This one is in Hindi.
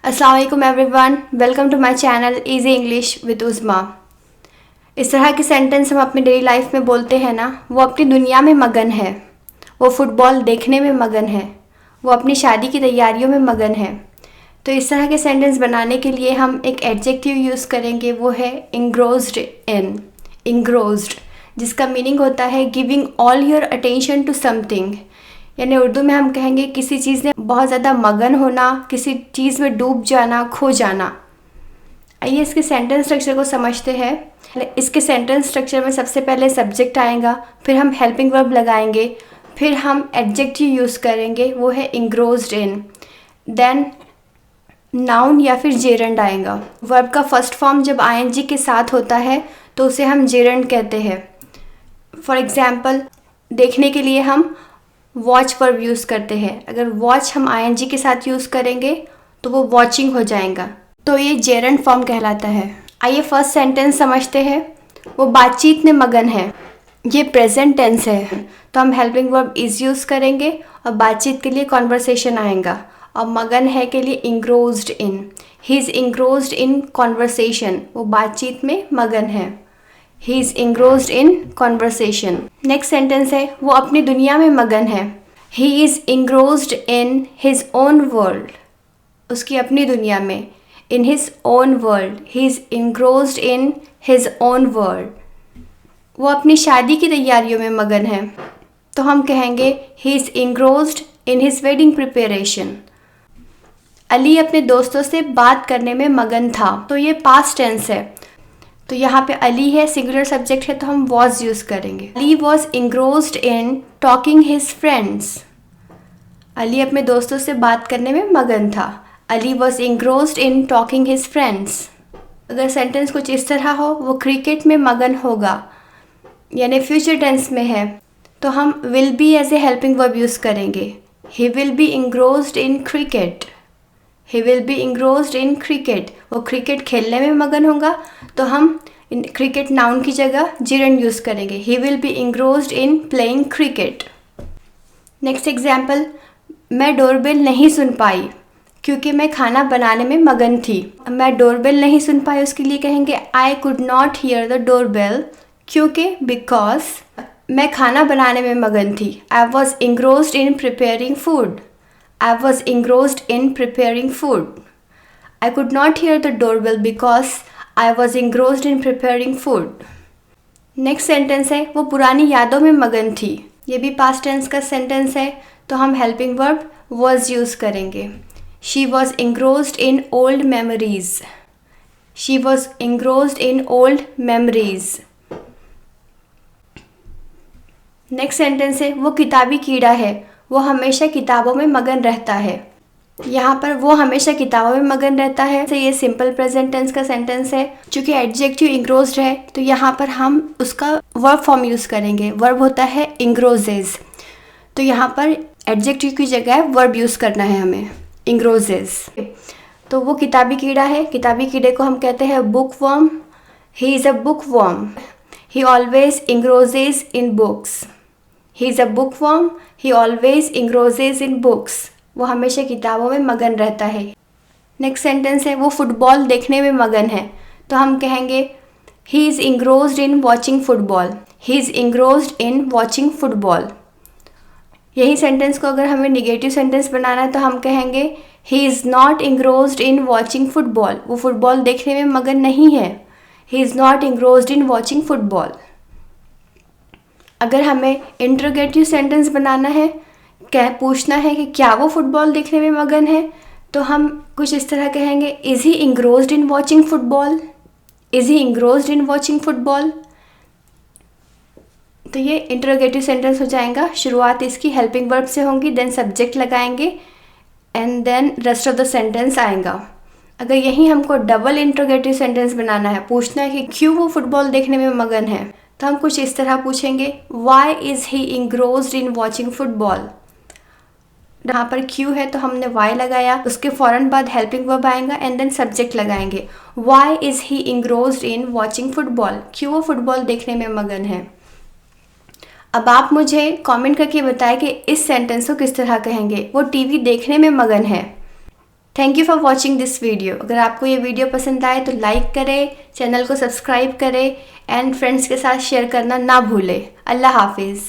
अस्सलाम वालेकुम everyone, welcome to my channel easy English with Uzma. इस तरह के सेंटेंस हम अपनी डेली लाइफ में बोलते हैं ना। वो अपनी दुनिया में मगन है, वो फुटबॉल देखने में मगन है, वो अपनी शादी की तैयारियों में मगन है। तो इस तरह के सेंटेंस बनाने के लिए हम एक एडजेक्टिव यूज़ करेंगे, वो है इंग्रोज्ड इन। इंग्रोज्ड जिसका मीनिंग होता है giving all your attention to something, यानी उर्दू में हम कहेंगे किसी चीज़ में बहुत ज़्यादा मगन होना, किसी चीज़ में डूब जाना, खो जाना। आइए इसके सेंटेंस स्ट्रक्चर को समझते हैं। इसके सेंटेंस स्ट्रक्चर में सबसे पहले सब्जेक्ट आएगा, फिर हम हेल्पिंग वर्ब लगाएंगे, फिर हम एडजेक्टिव यूज़ करेंगे, वो है इंग्रोज्ड इन। देन नाउन या फिर जेरंड आएगा। वर्ब का फर्स्ट फॉर्म जब आईएनजी के साथ होता है तो उसे हम जेरंड कहते हैं। फॉर एग्जाम्पल, देखने के लिए हम वॉच वर्ब यूज़ करते हैं। अगर वॉच हम आईएनजी के साथ यूज़ करेंगे तो वो वॉचिंग हो जाएगा, तो ये जेरंड फॉर्म कहलाता है। आइए फर्स्ट सेंटेंस समझते हैं। वो बातचीत में मगन है, ये प्रेजेंट टेंस है, तो हम हेल्पिंग वर्ब इज़ यूज़ करेंगे और बातचीत के लिए कॉन्वर्सेशन आएगा। और मगन है के लिए इंग्रोज्ड इन, ही इज़ इंग्रोज्ड इन कॉन्वर्सेशन, वो बातचीत में मगन है। He is engrossed in conversation. Next sentence है वो अपनी दुनिया में मगन है, he is engrossed in his own world, उसकी अपनी दुनिया में। In his own world, he is engrossed in his own world. वो अपनी शादी की तैयारियों में मगन है, तो हम कहेंगे he is engrossed in his wedding preparation. Ali अपने दोस्तों से बात करने में मगन था, तो ये पास्ट टेंस है। तो यहाँ पे अली है, सिंगुलर सब्जेक्ट है, तो हम वॉज यूज़ करेंगे। Ali was engrossed in talking his friends, Ali अपने दोस्तों से बात करने में मगन था। Ali was engrossed in talking his friends. अगर सेंटेंस कुछ इस तरह हो, वो क्रिकेट में मगन होगा, यानी फ्यूचर टेंस में है, तो हम will be as a helping verb use करेंगे। He will be engrossed in cricket, he will be engrossed in cricket, वो क्रिकेट खेलने में मगन होगा, तो हम क्रिकेट नाउन की जगह जिरंड यूज़ करेंगे। He will be engrossed in playing cricket. Next example, मैं डोरबेल नहीं सुन पाई क्योंकि मैं खाना बनाने में मगन थी। मैं डोरबेल नहीं सुन पाई, उसके लिए कहेंगे I could not hear the doorbell, क्योंकि बिकॉज मैं खाना बनाने में मगन थी। I was engrossed in preparing food, I was engrossed in preparing food. I could not hear the doorbell because I was engrossed in preparing food. Next sentence है वो पुरानी यादों में मगन थी, ये भी पास्ट टेंस का सेंटेंस है, तो हम हेल्पिंग वर्ब was यूज़ करेंगे। She was engrossed in old memories. She was engrossed in old memories. Next sentence है वो किताबी कीड़ा है, वो हमेशा किताबों में मगन रहता है। यहाँ पर वो हमेशा किताबों में मगन रहता है, तो ये सिंपल प्रेजेंट टेंस का सेंटेंस है। चूँकि एडजेक्टिव इंग्रोज्ड है, तो यहाँ पर हम उसका वर्ब फॉर्म यूज़ करेंगे। वर्ब होता है इंग्रोजेज, तो यहाँ पर एडजेक्टिव की जगह वर्ब यूज़ करना है हमें, इंग्रोजेज। तो वो किताबी कीड़ा है, किताबी कीड़े को हम कहते हैं book worm. He is a book worm, he always engrosses in books. He is a book worm, he always engrosses in books, वो हमेशा किताबों में मगन रहता है। नेक्स्ट सेंटेंस है वो फुटबॉल देखने में मगन है, तो हम कहेंगे he is engrossed in watching football. He is engrossed in watching football. यही सेंटेंस को अगर हमें निगेटिव सेंटेंस बनाना है तो हम कहेंगे he is not engrossed in watching football, वो फुटबॉल देखने में मगन नहीं है। He is not engrossed in watching football. अगर हमें इंट्रोगेटिव सेंटेंस बनाना है, क्या पूछना है कि क्या वो फुटबॉल देखने में मगन है, तो हम कुछ इस तरह कहेंगे is he engrossed in watching football, is he engrossed in watching football. तो ये इंट्रोगेटिव सेंटेंस हो जाएगा। शुरुआत इसकी हेल्पिंग वर्ब से होंगी, देन सब्जेक्ट लगाएंगे and then rest of the sentence आएगा। अगर यही हमको डबल इंट्रोगेटिव सेंटेंस बनाना है, पूछना है कि क्यों वो फुटबॉल देखने में मगन है, तो हम कुछ इस तरह पूछेंगे why is he engrossed in watching football. यहाँ पर क्यू है तो हमने वाई लगाया, उसके फ़ौरन बाद हेल्पिंग वर्ब आएगा एंड देन सब्जेक्ट लगाएंगे। Why is he engrossed in watching football, क्यों वो फुटबॉल देखने में मगन है। अब आप मुझे कमेंट करके बताएं कि इस सेंटेंस को किस तरह कहेंगे, वो टीवी देखने में मगन है। Thank you for watching this video. अगर आपको ये वीडियो पसंद आए तो लाइक करें, चैनल को सब्सक्राइब करें एंड फ्रेंड्स के साथ शेयर करना ना भूलें। अल्लाह हाफिज़।